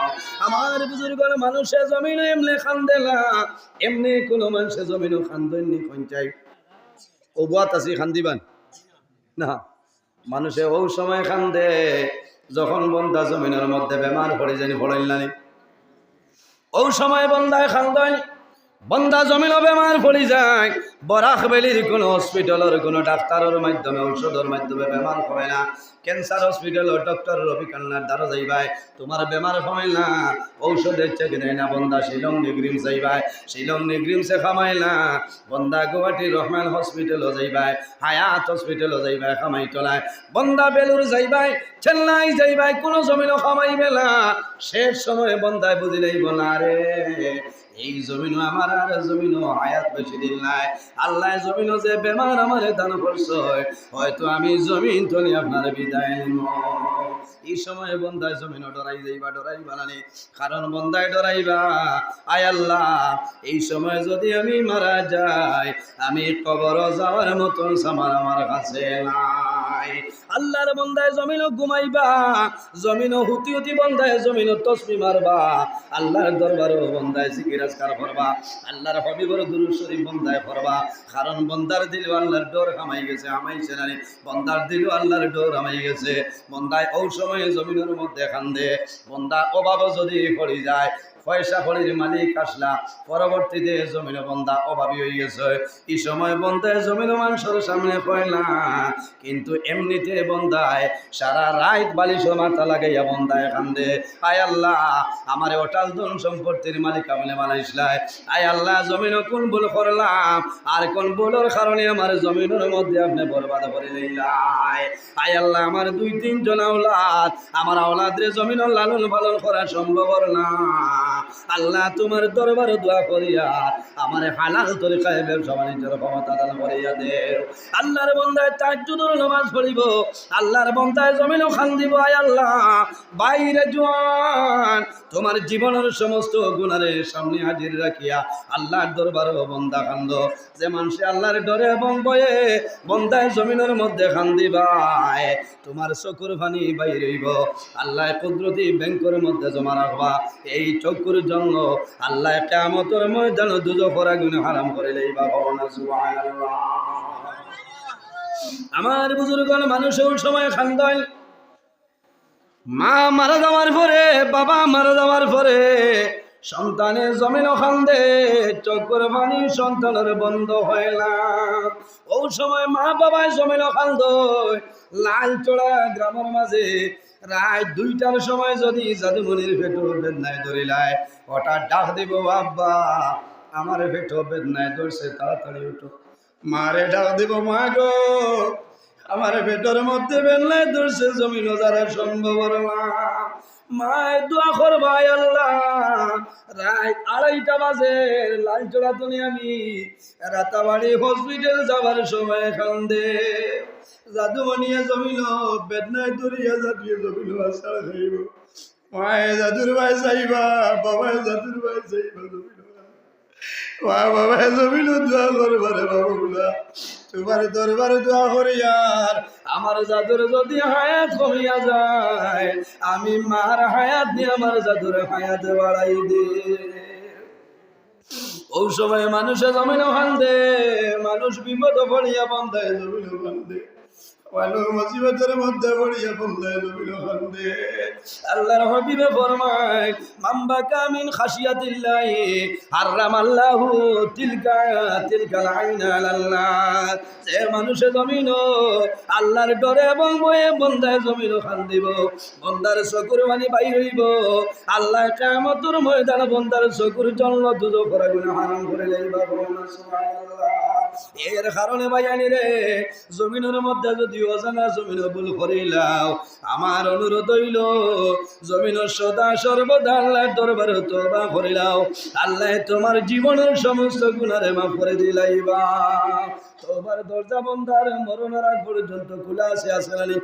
আমার বুজুর্গের মানুষে জমিনে এমনি খান্দে না, এমনি কোন মানুষে জমিনও খান্দনি কোন চাই ও বাত আছে খান্দিবান না। মানুষে ও সময় খান্দে যখন বন্দা জমিনের মধ্যে বেমার পড়ে জানি পড়াইলানি, ও সময় বন্দায় খান্দয়। বন্দা জমিনও বেমার পড়ে যায়, বরাক বেলির কোনো হসপিটালের কোনো ডাক্তারের মাধ্যমে ঔষধের মাধ্যমে বেমার কমে না। ক্যান্সার হসপিটালের ডক্টর রবি কান্নার দ্বারা যাইবাই, তোমার বেমার কমে না, ঔষধের চেক নেয় না। বন্দা শিলং নিগ্রিম যাইবাই, শিলং নিগ্রিমসে খামাই না। বন্দা গুয়াহাটির রহমান হসপিটালও যাইবাই, হায়াত হসপিটালও যাইবাই, খামাই তোলায়। বন্দা বেলুর যাইবাই, চেন্নাই যাইবাই, কোনো জমিনও খামাইবে না। শেষ সময়ে বন্দায় বুঝিলেই বলা রে এই জমিনও আমার আর জমিনও হায়াত বেশি দিন নাই। আল্লাহ জমিনও যে বেমার আমার দান করছে, হয়তো আমি জমিন তো নিয়ে আপনার বিদায় নিব। এই সময় বন্দায় জমিনও ডরাই যাইবা, ডরাই বানানি। কারণ বন্দায় ডরাইবা আয় আল্লাহ এই সময় যদি আমি মারা যাই, আমি কবর যাওয়ার মতন সামান আমার কাছে নাই। আল্লাহর বন্দায় জমিনও ঘুমাইবা, জমিনও হুতি হুতি বন্দায় জমিনও তসবিহ মারবা, আল্লাহর দরবারও বন্দায় জিকির আজকার করবা, আল্লাহর হাবিবের দুরূদ শরীফ বন্দায় করবা। কারণ বন্দার দিল আল্লাহর ডর হামাই গেছে, হামাইছে না, বন্দার দিল আল্লাহর ডর হামাই গেছে। বন্দায় ও সময়ে জমিনের মধ্যে কান্দে। বন্দা অভাব যদি পড়ে যায়, পয়সা কড়ির মালিক আসলা, পরবর্তীতে জমিন বন্দা অভাবী হয়ে গেছে। এই সময় বন্দায় জমিন মানুষের সামনে কয় না, কিন্তু এমনিতে বন্দায় সারা রাত বালিশের মাথা লাগাইয়া বন্দায় কান্দে। আয় আল্লাহ আমার অটাল ধন সম্পত্তির মালিক আমলে বানাইছিলাই। আয় আল্লাহ জমিন কোন ভুল করলাম, আর কোন ভুলের কারণে আমার জমিনের মধ্যে আপনি বরবাদ করে লইলাই। আয় আল্লাহ আমার 2-3 জন আওলাদ, আমার আওলাদরে জমিন লালন পালন করা সম্ভব না। আল্লাহ তোমার দরবারে দোয়া করিয়া আমার হালাল তরিকায় ব্যবসা বাণিজ্যের ক্ষমতা দান করিয়া দেও। আল্লাহর বন্দায় তাহাজ্জুদের নামাজ পড়িব, আল্লাহর বন্দায় জমিনও খান্দিব। আয় আল্লাহ বাইরে জোয়ান তোমার জীবনের সমস্ত গুনারে সামনে হাজির রাখিয়া আল্লাহর দরবারে বন্দা কান্দ। যে মানুষে আল্লাহর ডরে এবং বয়ে বন্দায় জমিনের মধ্যে কান্দিবাই, তোমার চকুর পানি বাইর হইব। আল্লাহ কুদরতি ব্যাংকের মধ্যে জমা রাখবা। এই চকুর জন্য আল্লাহ কিয়ামতের ময়দানে দুজখের আগুন হারাম করে লইবা। সুবহানাল্লাহ। আমার বুজুর্গণ মানুষের সময় খান্দায়, মা মারা যাওয়ার পরে, বাবা মারা যাওয়ার পরে সন্তানের জমিনও খান্দে, চোখের পানি সন্তানের বন্ধ হয় না। ও সময় মা বাবায় জমিনও খান্দ। লাল চড়া গ্রামের মাঝে রাত 2টার সময় যদি জাদুমনির পেটো বেদনায় ধরিলায়, হঠাৎ ডাক দিব আব্বা আমার পেটো বেদনায় ধরছে, তাড়াতাড়ি উঠো। মারে ডাক দিব মা গো আমার পেটের মধ্যে বেদনায় ধরছে, জমিনও যারা সম্ভব না। মায় দোয়া করবা আল্লাহ রাত 2:30 বাজে লাল চড়া তুমি আমি রাতাবাড়ি হসপিটাল যাবার সময় কান্দে। জাদুমনিয়া জমিন বেদনায় ধরিয়া জাদুয়ে জমিন আশা খাইব। মায়ে জাদুর ভাই চাইবা, বাবায় জাদুর ভাই চাইবা, জমিন মা বাবায় জমিন দোয়া করবারে বাবুলা তোমার দরবারে দোয়া করিয়ার আমার জাদুর যদি হায়াত কমিয়া যায়, আমি মার হায়াত দিয়ে আমার জাদুর হায়াত বাড়াই দে। ও সময় মানুষে জমিন কান্দে, মানুষ বিপদ পড়িয়া বন্ধায় জমিন কান্দে। মানুষ মুসিবতের মধ্যে পড়িয়া বললে নবীর কান্দে আল্লাহর হাবিবে ফরমায় মাম্বা কামিন খাশিয়াতিল্লাহি হারামাল্লাহু তিলকাল আইনা আলাল্লাহ যে মানুষে জমিন আল্লাহর ডরে এবং বয়ে বন্দায় জমিন কান্দিব বন্দার চকুর পানি বাইর হইব আল্লাহ কিয়ামতের ময়দানে বন্দার চকুর জন্য দুজো করে গুনাহ হারাম করে লইবা সুবহানাল্লাহ এর কারণে ভাইয়ানি রে জমিনের মধ্যে যদি অজানা জমিন ভুল করিলাও আমার অনুরোধ হইল জমিন সদা সর্বদা আল্লাহর দরবারে তওবা করিলাও আল্লাহ তোমার জীবনের সমস্ত গুনারে মাফ করে দিলাইবা তওবার দরজা বন্দার মরণের আগ পর্যন্ত খোলা আছে না নি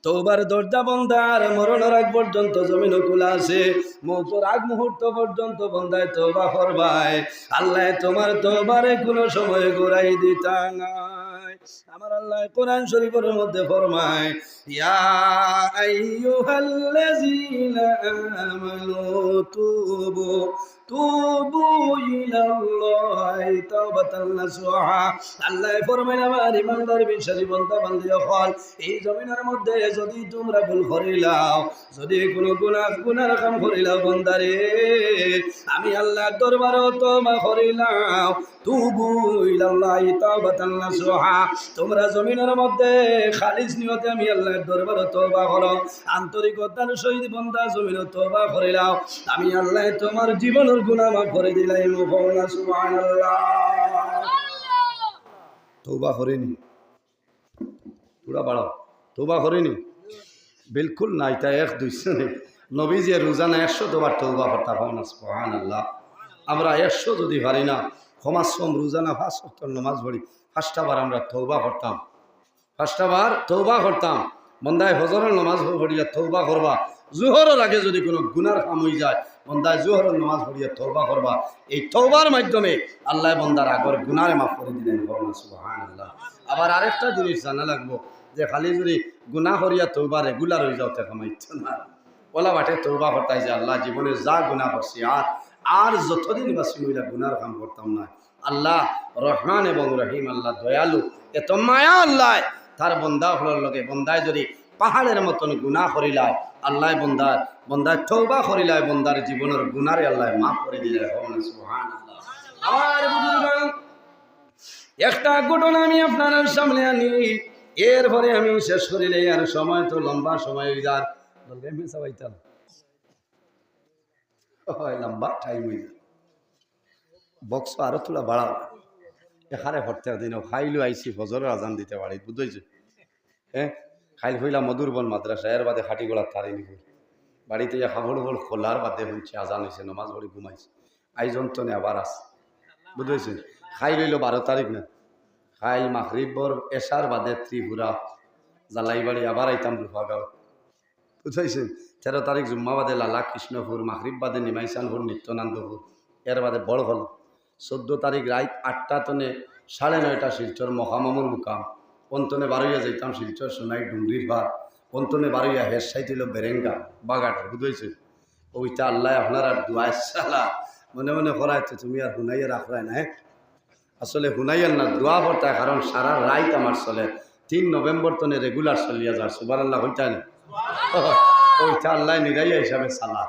তওবার দরজা বন্দার মরণের আগ পর্যন্ত জমিন খোলা আছে মওতের আগ মুহূর্ত পর্যন্ত বন্দায় তওবা করবাই আল্লাহ তোমার তওবারে কোনো সময় ঘুরাই দিতা নাই আমার আল্লাহ কোরআন শরীফের মধ্যে ফরমায় ইয়া আইয়ুহাল্লাযীনা আমানু তুবু ইলাল্লাহি তাওবাতান নাসুহা আল্লাহ ফরমায় আমার ইমানদার বিশ্বাসী বান্দা বান্দিরা হল এই জমিনের মধ্যে যদি তোমরা ভুল করিলাও যদি কোনো গুনার কাম করিলাও বান্দারে আমি আল্লাহর দরবারে তওবা করিলাম তুবু ইলাল্লাহি তাওবাতান নাসুহা তোমরা জমিনের মধ্যে খালিস নিয়তে আমি আল্লাহর দরবারে তওবা করো আন্তরিকতার সহিত বান্দা জমিনে তওবা করিলাও আমি আল্লাহ তোমার জীবনের গুনাহ মাফ করে দিলাম সুবহানাল্লাহ তওবা করেনি পুরা বাড়াও তওবা করেনি বিলকুল না এটা এক দুইশো নেই নবীজি রোজানা 100 বার তওবা করতে পারেন সুবহানাল্লাহ আমরা 100 যদি পারি না ক্ষমাশ্রম রোজানা 5 ওয়াক্ত নামাজ পড়ি 5টা বার আমরা তওবা করতাম 5টা বার তওবা করতাম বন্দায় ফজরের নামাজ পড়িয়া তওবা করবা জোহরের আগে যদি কোনো গুনার কাম হয়ে যায় বন্দায় জোহরের নামাজ পড়িয়া তওবা করবা এই তওবার মাধ্যমে আল্লাহ বন্দার আগর গুনারে মাফ করে দিলেন সুবহানাল্লাহ আবার আরেকটা জিনিস জানা লাগবো যে খালি যদি গুনাহ করিয়া তওবা রেগুলার হয়ে যাওতে কামাইতো না ওলা বাটে তওবা করতাই যে আল্লাহ জীবনে যা গুনাহ করছি আর যতদিন বাসি মহিলা গুনার কাম করতাম না আল্লাহ রহমান এবং রহিম আল্লাহ দয়ালু এত মায়া আল্লাহ তার বন্দা হলোর লগে বন্দায় যদি পাহাড়ের মতন গুনাহ করিলায় আল্লাহ বন্দায় তওবা করিলায় বন্দার জীবনের গুনারে আল্লাহ মাফ করে দিলে সুবহানাল্লাহ আমার বুজুর্গগণ একটা ঘটনা আমি আপনার সামনে আনি এরপরে আমি শেষ করিলে আর সময় তো লম্বা সময় হয়ে যার বলবে আমি সবাইতাম লম্বা টাইম হয়ে যায় বক্স আরো তোলা বাড়াও এখানে ভরতে দিন খাইলো আইসি ফজরের আজান দিতে পারি বুঝেছি হ্যাঁ খাইল হইলা মধুরবন মাদ্রাসা এর বাদে খাটি গোড়া তারি নিব বাড়িতে হাবড় বড় খোলার বাদে হচ্ছে আজান হয়েছে নমাজ ভরি ঘুমাইছে আইজন তো নে আবার আস বুঝেছেন খাই লইল 12 তারিখ না খাইল মাগরিবর এশার বাদে ত্রিপুরা জালাইবাড়ি আবার আইতাম রুফাগাঁও বুঝাইছেন 13 তারিখ জুম্মা বাদে লালা কৃষ্ণপুর মাগরিব বাদে নিমাইসানপুর নিত্যানন্দপুর এর বাদে বড় হল 14 তারিখ রাত 8টা তনে 9:30 শিলচর মহামামুর মুকাম পন্তনে বারোইয়া যাইতাম শিলচর সোনাই ডুংরির বার পন্তনে বারোইয়া হের সাইছিল বেরেঙ্গা বাগাটা বুঝেছে ওইটা আল্লাহ আপনার আর দুয়াই সালা মনে মনে করাই তো তুমি আর হুনাইয়া রাখলাই না আসলে হুনাইয়ার না দোয়া করতে কারণ সারা রাইত আমার চলে 3 নভেম্বর তনে রেগুলার চলিয়া যার সুবহানাল্লাহ হইতা না ওইটা আল্লাহ নিরাইয়া হিসাবে সালা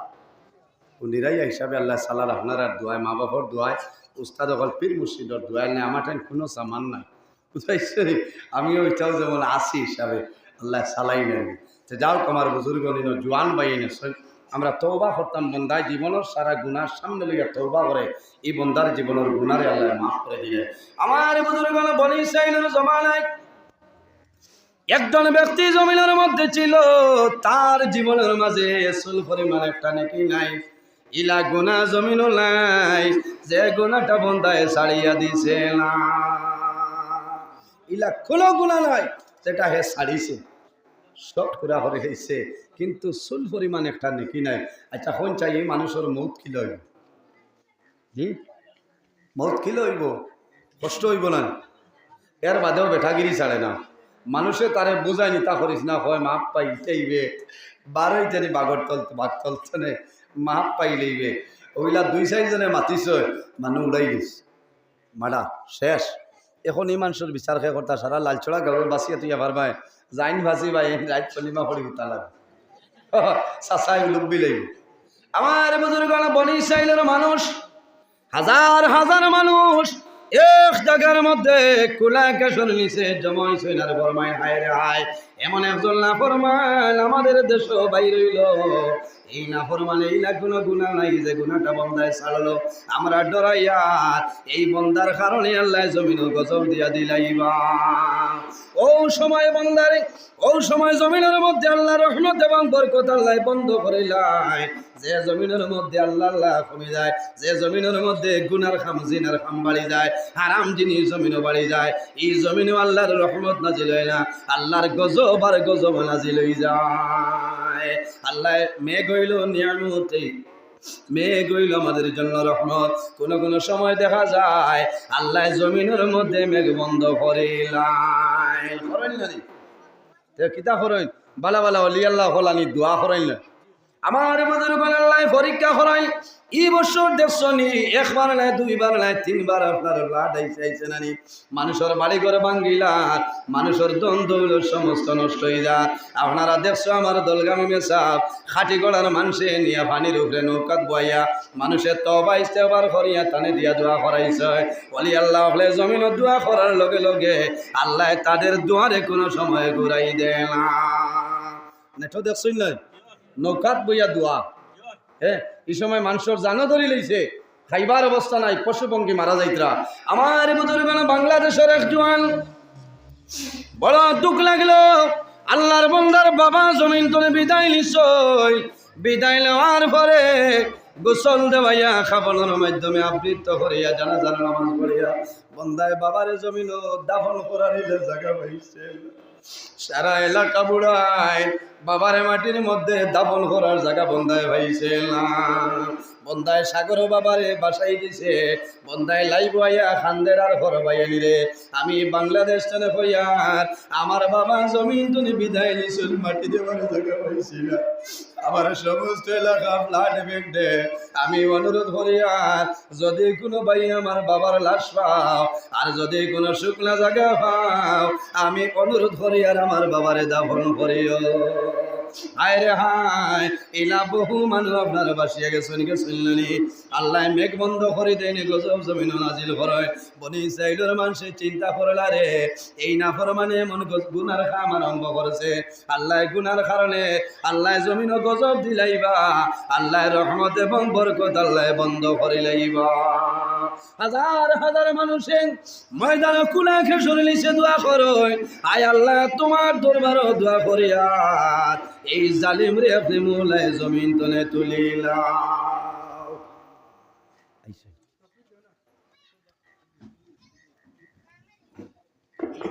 ও নিরাইয়া হিসাবে আল্লাহ সালার আপনার আর দোয়াই মা বাবার দোয়াই উস্তাদ অকল পীর মুর্শিদর দোয়াই নেই আমার টাইম কোনো সামান নাই বুঝাইছে আমি ওইটাও যেমন আসি হিসাবে আল্লাহ সালাই নেন তো যাও তোমার বুজুর্গ নিন জোয়ান বাইনে আমরা তওবা করতাম বন্দায় জীবনের সারা গুনার সামনে লইয়া তওবা করে এই বন্দার জীবনের গুনারে আল্লাহ মাফ করে দিলে আমার বুজুর্গ বনি ইসরাইলের জমানায় একজন ব্যক্তি জমিনের মধ্যে ছিল তার জীবনের মাঝে সুল পরিমাণ একটা নেকি নাই ইলা গুনাহ জমিনও নাই যে গুনাহটা বন্দায় ছাড়িয়া দিছে না ইলা কোনো গুনাহ নাই যেটা হে ছাড়িছে সব পুরা করে হয়েছে কিন্তু সুল পরিমাণ একটা নেকি নাই আচ্ছা কোন চাই এই মানুষের মৌত কি লইব মৌত কি লইব কষ্ট হইব না এর বাদেও বেঠাগিরি ছাড়ে না মানুষে তারে বুঝাই নিতা করিস না হয় মাপ পাইতেইবে 12 জানি বাগর বাঘ তলতনে মাপ পাইলেইবে ওইলা 2-4 জনে মাতিস মানুষ উড়াই দিস মাডা শেষ এখন এই মানুষের বিচার খেয়ে করতা সারা লালছড়া গাঁও বাঁচিয়ে তুই আবার ভাই যাইন ভাজি ভাই রাত পূর্ণিমা করি উঠা লাগ চাচাই লুব্বি লাগবে আমার বুজুর্গ বনি ইসরাইলের মানুষ হাজার হাজার মানুষ এক জায়গার মধ্যে কুলা কেশর নিচে জমাই সৈনার ফরমায় হায় রে হায় এমন একজন না ফরমান আমাদের দেশ বাইর হইল এই না ফরমানে এই না কোনো গুণা নাই যে গুণাটা বন্দায় ছাড়লো আমরা ডরাইয়া এই বন্দার কারণে আল্লাহ জমিন গজব দিয়া দিলাইবা ও সময় বন্দারে ও সময় জমিনের মধ্যে আল্লাহ রহমত এবং বরকত আল্লাহ বন্ধ করিলাই যে জমিনের মধ্যে আল্লাহ আল্লাহ কমে যায় যে জমিনের মধ্যে গুনার খাম জিনার খাম বাড়ি যায় হারাম জিনিস জমিনও বাড়ি যায় এই জমিনও আল্লাহর রহমত নাজিল হয় না আল্লাহর গজব আর গজব নাজিল হয়ে যায় আল্লাহ মেঘ হইল নিয়ামতে মেঘ হইল আমাদের জন্য রহমত কোন কোন সময় দেখা যায় আল্লাহ জমিনের মধ্যে মেঘ বন্ধ করিলাই করেন না কিতা করেন বালা বালা অলি আল্লাহ হলানি দোয়া করেন না আমার বুজুর্গ আল্লাহ পরীক্ষা করাই এই বছর দেখছনি একবার নাই দুইবার নাই তিনবার আপনার ব্লাড আইছে নানি মানুষের বাড়ি ঘর ভাঙ্গিলা মানুষের দ্বন্দ্ব সমস্ত নষ্ট হয়ে যায় আপনারা দেখছো আমার দলগামী মেসাব খাটি গড়ার মানুষে নিয়ে পানির উপরে নৌকাত বইয়া মানুষের তবা ইস্তেবার করিয়া টানে দিয়া দোয়া করাইছে বলি আল্লাহ হলে জমিন দোয়া করার লগে লগে আল্লাহ তাদের দোয়ারে কোনো সময় ঘুরাই দেয় না নেটো দেখছই না নৌকাত বইয়া দোয়া হ্যাঁ এই সময় মানুষের জানো ধরি লইছে খাইবার অবস্থা নাই পশুপঙ্খী মারা যাইতরা আমার বুজুর্গ বাংলাদেশের এক জওয়ান বড় দুঃখ লাগলো আল্লাহর বন্দার বাবা জমিন তোলে বিদায় নিছই বিদায় নেওয়ার পরে গোসল দেওয়াইয়া খাবানোর মাধ্যমে আবৃত্ত করিয়া জানাজার নামাজ পড়িয়া বন্দায় বাবারে জমিন দাফন করার জায়গা পাইছে সারা এলাকা বুড়ায় বাবারে মাটির মধ্যে দাফন করার জায়গা বন্দায় পাইছে না বন্দায় সাগর বাবারে বাসাই দিছে বন্দায় লাইব আইয়া খান্দের আর ঘর বাইয়া নিরে আমি বাংলাদেশ টানে হইয়ার আমার বাবা জমিন তুমি বিদায় নিছিল মাটি দেওয়ার জায়গা পাইছি না আমার সমস্ত এলাকা ফ্লাট বেগডে আমি অনুরোধ করিয়ার যদি কোনো ভাই আমার বাবার লাশ পাও আর যদি কোনো শুকনা জায়গা পাও আমি অনুরোধ করিয়ার আমার বাবারে দাফন করিও হায় রে হায় এলা বহু মানুষ আপনার বাসিয়া গেছেন আল্লাহ মেঘ বন্ধ করে দেয়নি গজব জমিন নাজিল করে বনি ইসরাইলের মানুষে চিন্তা করলা রে এই নাফরমানে এমন গুনার কাম আরম্ভ করেছে আল্লাহ গুনার কারণে আল্লাহ জমিন গজব দিলাইবা আল্লাহ রহমত এবং বরকত আল্লাহ বন্ধ করে লাইবা হাজার হাজার মানুষের ময়দান কুলা খেসর লিছে দোয়া করো আয় আল্লাহ তোমার দরবারও দোয়া করিয়া এই জালিম রে আপনি মোলায় জমিন তলে তুলিলা।